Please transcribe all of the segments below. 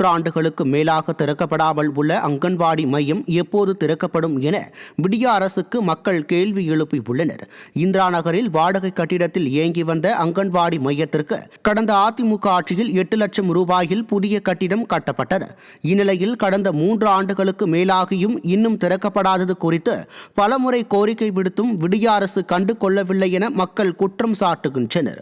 3 ஆண்டுகளுக்கு மேலாக திறக்கப்படாமல் உள்ள அங்கன்வாடி மையம் எப்போது திறக்கப்படும் என விடிய அரசுக்கு மக்கள் கேள்வி எழுப்பியுள்ளனர். இந்திரா நகரில் வாடகை கட்டிடத்தில் இயங்கி வந்த அங்கன்வாடி மையத்திற்கு கடந்த அதிமுக ஆட்சியில் 8 லட்சம் ரூபாயில் புதிய கட்டிடம் கட்டப்பட்டது. இந்நிலையில் கடந்த 3 ஆண்டுகளுக்கு மேலாகியும் இன்னும் திறக்கப்படாதது குறித்து பலமுறை கோரிக்கை விடுத்தும் விடிய அரசு கண்டு கொள்ளவில்லை என மக்கள் குற்றம் சாட்டுகின்றனர்.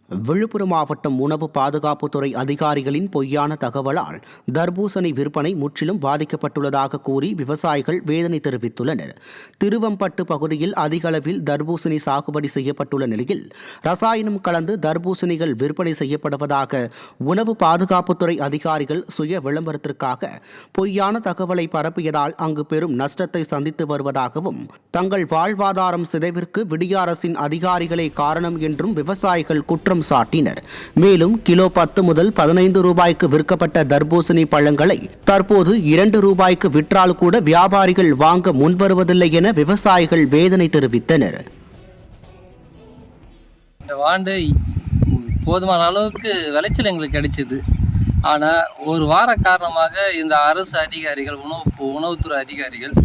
விழுப்புரம் மாவட்டம் உணவு பாதுகாப்புத்துறை அதிகாரிகளின் பொய்யான தகவலால் தர்பூசணி விற்பனை முற்றிலும் பாதிக்கப்பட்டுள்ளதாக கூறி விவசாயிகள் வேதனை தெரிவித்துள்ளனர். திருவம்பட்டு பகுதியில் அதிக அளவில் தர்பூசணி சாகுபடி செய்யப்பட்டுள்ள நிலையில் ரசாயனம் கலந்து தர்பூசணிகள் விற்பனை செய்யப்படுவதாக உணவு பாதுகாப்புத்துறை அதிகாரிகள் சுய விளம்பரத்திற்காக பொய்யான தகவலை பரப்பியதால் அங்கு பெரும் நஷ்டத்தை சந்தித்து வருவதாகவும் தங்கள் வாழ்வாதாரம் சிதைவிற்கு விடிய அரசின் அதிகாரிகளே காரணம் என்றும் விவசாயிகள் குற்றம் சாட்டினர். மேலும் கிலோ 10 முதல் 15 ரூபாய்க்கு விற்கப்பட்ட தர்பூசணி பழங்களை தற்போது 2 ரூபாய்க்கு விற்றால் கூட வியாபாரிகள் வாங்க முன்வருவதில்லை என விவசாயிகள் வேதனை தெரிவித்தனர். இந்த ஆண்டு போதுமான அளவுக்கு விளைச்சல் எங்களுக்கு கிடைச்சது. ஆனால் ஒரு வார காரணமாக இந்த அரசு அதிகாரிகள் உணவுத்துறை அதிகாரிகள்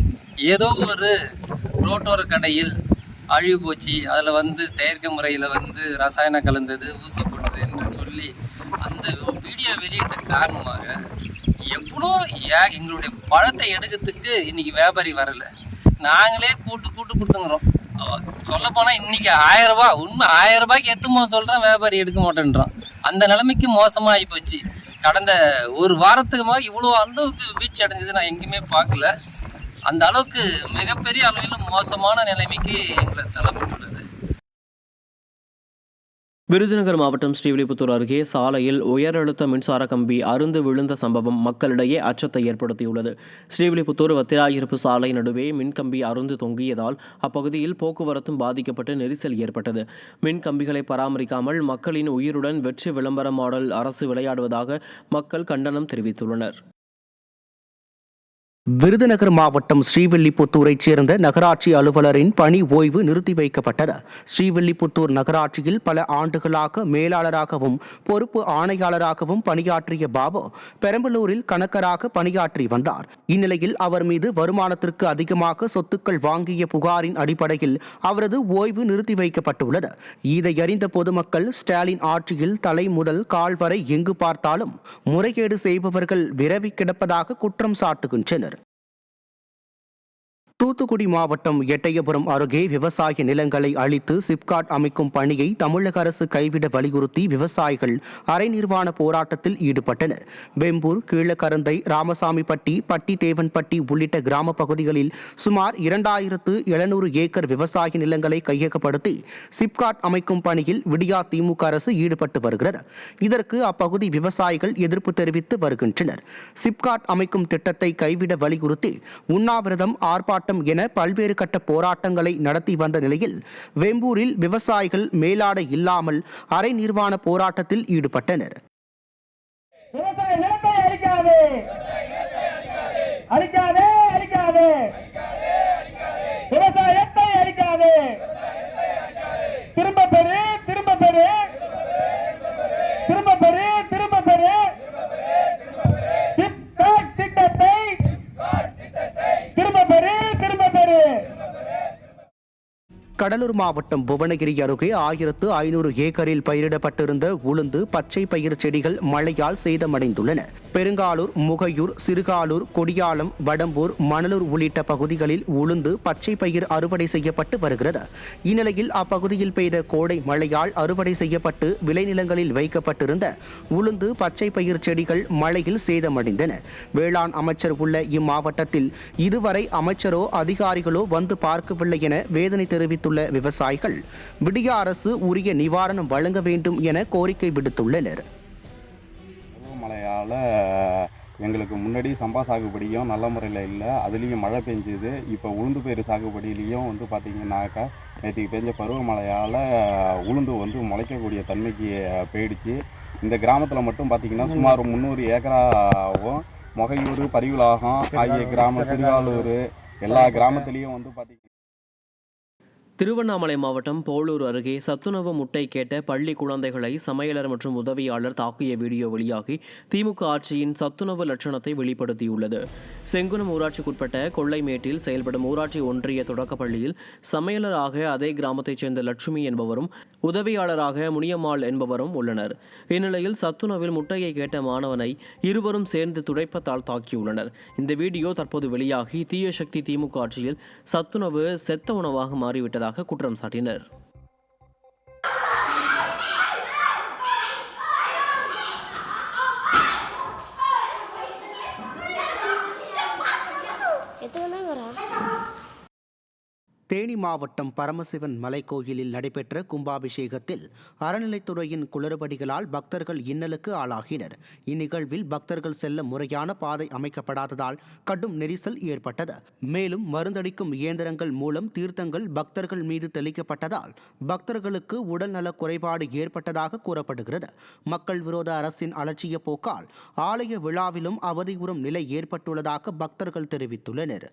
ஏதோ ஒரு ரோட்டோர கடையில் அழிவு போச்சு, அதில் செயற்கை முறையில் ரசாயனம் கலந்தது, ஊசி போட்டது என்று சொல்லி அந்த வீடியோ வெளியிட்ட காரணமாக எவ்வளோ எங்களுடைய பழத்தை எடுக்கிறதுக்கு இன்னைக்கு வியாபாரி வரலை. நாங்களே கூட்டு கொடுத்துங்கிறோம். சொல்லப்போனால் இன்னைக்கு 1000 ரூபாய், உண்மை 1000 ரூபாய்க்கு எடுத்து சொல்கிறேன், வியாபாரி எடுக்க மாட்டேன்றோம். அந்த நிலைமைக்கு மோசமாக ஆகி போச்சு. கடந்த ஒரு வாரத்துக்குமாக இவ்வளோ அளவுக்கு வீழ்ச்சி அடைஞ்சது நான் எங்கேயுமே பார்க்கல. அந்த அளவுக்கு மிகப்பெரிய அளவில் மோசமான நிலைமைக்கு எங்களை தள்ளப்பட்டுள்ளது. விருதுநகர் மாவட்டம் ஸ்ரீவில்லிபுத்தூர் அருகே சாலையில் உயர் அழுத்த மின்சார கம்பி அறுந்து விழுந்த சம்பவம் மக்களிடையே அச்சத்தை ஏற்படுத்தியுள்ளது. ஸ்ரீவில்லிபுத்தூர் வத்திராயிருப்பு சாலை நடுவே மின்கம்பி அறுந்து தொங்கியதால் அப்பகுதியில் போக்குவரத்தும் பாதிக்கப்பட்டு நெரிசல் ஏற்பட்டது. மின்கம்பிகளை பராமரிக்காமல் மக்களின் உயிருடன் வெற்றி விளம்பர மாடல் அரசு விளையாடுவதாக மக்கள் கண்டனம் தெரிவித்துள்ளனர். விருதுநகர் மாவட்டம் ஸ்ரீவில்லிபுத்தூரைச் சேர்ந்த நகராட்சி அலுவலரின் பணி ஓய்வு நிறுத்தி வைக்கப்பட்டது. ஸ்ரீவில்லிபுத்தூர் நகராட்சியில் பல ஆண்டுகளாக மேலாளராகவும் பொறுப்பு ஆணையாளராகவும் பணியாற்றிய பாபு பெரம்பலூரில் கணக்கராக பணியாற்றி வந்தார். இந்நிலையில் அவர் மீது வருமானத்திற்கு அதிகமாக சொத்துக்கள் வாங்கிய புகாரின் அடிப்படையில் அவரது ஓய்வு நிறுத்தி வைக்கப்பட்டுள்ளது. இதை அறிந்த பொதுமக்கள் ஸ்டாலின் ஆட்சியில் தலை முதல் கால் வரை எங்கு பார்த்தாலும் முறைகேடு செய்பவர்கள் விரவி கிடப்பதாக குற்றம் சாட்டுகின்றனர். தூத்துக்குடி மாவட்டம் எட்டயபுரம் அருகே விவசாய நிலங்களை அழித்து சிப்காட் அமைக்கும் பணியை தமிழக அரசு கைவிட வலியுறுத்தி விவசாயிகள் அரை நிர்வாண போராட்டத்தில் ஈடுபட்டனர். வெம்பூர், கீழக்கரந்தை, ராமசாமிப்பட்டி, பட்டி தேவன்பட்டி உள்ளிட்ட கிராம பகுதிகளில் சுமார் 2700 ஏக்கர் விவசாய நிலங்களை கையகப்படுத்தி சிப்காட் அமைக்கும் பணியில் விடியா திமுக அரசு ஈடுபட்டு வருகிறது. இதற்கு அப்பகுதி விவசாயிகள் எதிர்ப்பு தெரிவித்து வருகின்றனர். சிப்காட் அமைக்கும் திட்டத்தை கைவிட வலியுறுத்தி உண்ணாவிரதம், ஆர்ப்பாட்டம் என பல்வேறு கட்ட போராட்டங்களை நடத்தி வந்த நிலையில் வெம்பூரில் விவசாயிகள் மேலாடை இல்லாமல் அரை நிர்வாண போராட்டத்தில் ஈடுபட்டனர். கடலூர் மாவட்டம் புவனகிரி அருகே 1500 ஏக்கரில் பயிரிடப்பட்டிருந்த உளுந்து, பச்சை பயிர் செடிகள் மழையால் சேதமடைந்துள்ளன. பெருங்காலூர், முகையூர், சிறுகாலூர், கொடியாலம், வடம்பூர், மணலூர் உள்ளிட்ட பகுதிகளில் உளுந்து, பச்சை பயிர் அறுவடை செய்யப்பட்டு வருகிறது. இந்நிலையில் அப்பகுதியில் பெய்த கோடை மழையால் அறுவடை செய்யப்பட்டு விளைநிலங்களில் வைக்கப்பட்டிருந்த உளுந்து, பச்சை பயிர் செடிகள் மழையில் சேதமடைந்தன. வேளாண் அமைச்சர் உள்ள இம்மாவட்டத்தில் இதுவரை அமைச்சரோ அதிகாரிகளோ வந்து பார்க்கவில்லை என வேதனை தெரிவித்துள்ள விவசாயிகள் விடிய அரசு உரிய நிவாரணம் வழங்க வேண்டும் என கோரிக்கை விடுத்துள்ளனர். மழையால் எங்களுக்கு முன்னாடி சம்பா சாகுபடியும் நல்ல முறையில் இல்லை, அதுலேயும் மழை பெஞ்சுது. இப்போ உளுந்து பயிர் சாகுபடியிலையும் பார்த்தீங்கன்னாக்கா நேற்றுக்கு பெஞ்ச பருவமழையால் உளுந்து முளைக்கக்கூடிய தன்மைக்கு போயிடுச்சு. இந்த கிராமத்தில் மட்டும் பார்த்திங்கன்னா சுமார் 300 ஏக்கராவும் முகையூர், பரிவுலாகம் ஆகிய கிராமம், சிறுகாலூர் எல்லா கிராமத்துலேயும் பார்த்திங்கன்னா திருவண்ணாமலை மாவட்டம் போளூர் அருகே சத்துணவு முட்டை கேட்ட பள்ளி குழந்தைகளை சமையலர் மற்றும் உதவியாளர் தாக்கிய வீடியோ வெளியாகி திமுக ஆட்சியின் சத்துணவு லட்சணத்தை வெளிப்படுத்தியுள்ளது. செங்குணம் ஊராட்சிக்குட்பட்ட கொள்ளைமேட்டில் செயல்படும் ஊராட்சி ஒன்றிய தொடக்கப்பள்ளியில் சமையலராக அதே கிராமத்தைச் சேர்ந்த லட்சுமி என்பவரும் உதவியாளராக முனியம்மாள் என்பவரும் உள்ளனர். இந்நிலையில் சத்துணவில் முட்டையை கேட்ட மாணவனை இருவரும் சேர்ந்து துடைப்பத்தால் தாக்கியுள்ளனர். இந்த வீடியோ தற்போது வெளியாகி தீய சக்தி திமுக ஆட்சியில் சத்துணவு செத்த உணவாக மாறிவிட்டதாக குற்றம் சாட்டினர். தேனி மாவட்டம் பரமசிவன் மலைக்கோயிலில் நடைபெற்ற கும்பாபிஷேகத்தில் அறநிலைத்துறையின் குளறுபடிகளால் பக்தர்கள் இன்னலுக்கு ஆளாகினர். இந்நிகழ்வில் பக்தர்கள் செல்ல முறையான பாதை அமைக்கப்படாததால் கடும் நெரிசல் ஏற்பட்டது. மேலும் மருந்தடிக்கும் இயந்திரங்கள் மூலம் தீர்த்தங்கள் பக்தர்கள் மீது தெளிக்கப்பட்டதால் பக்தர்களுக்கு உடல்நலக் குறைபாடு ஏற்பட்டதாக கூறப்படுகிறது. மக்கள் விரோத அரசின் அலட்சிய போக்கால் ஆலய விழாவிலும் அவதியுறும் நிலை ஏற்பட்டுள்ளதாக பக்தர்கள் தெரிவித்துள்ளனர்.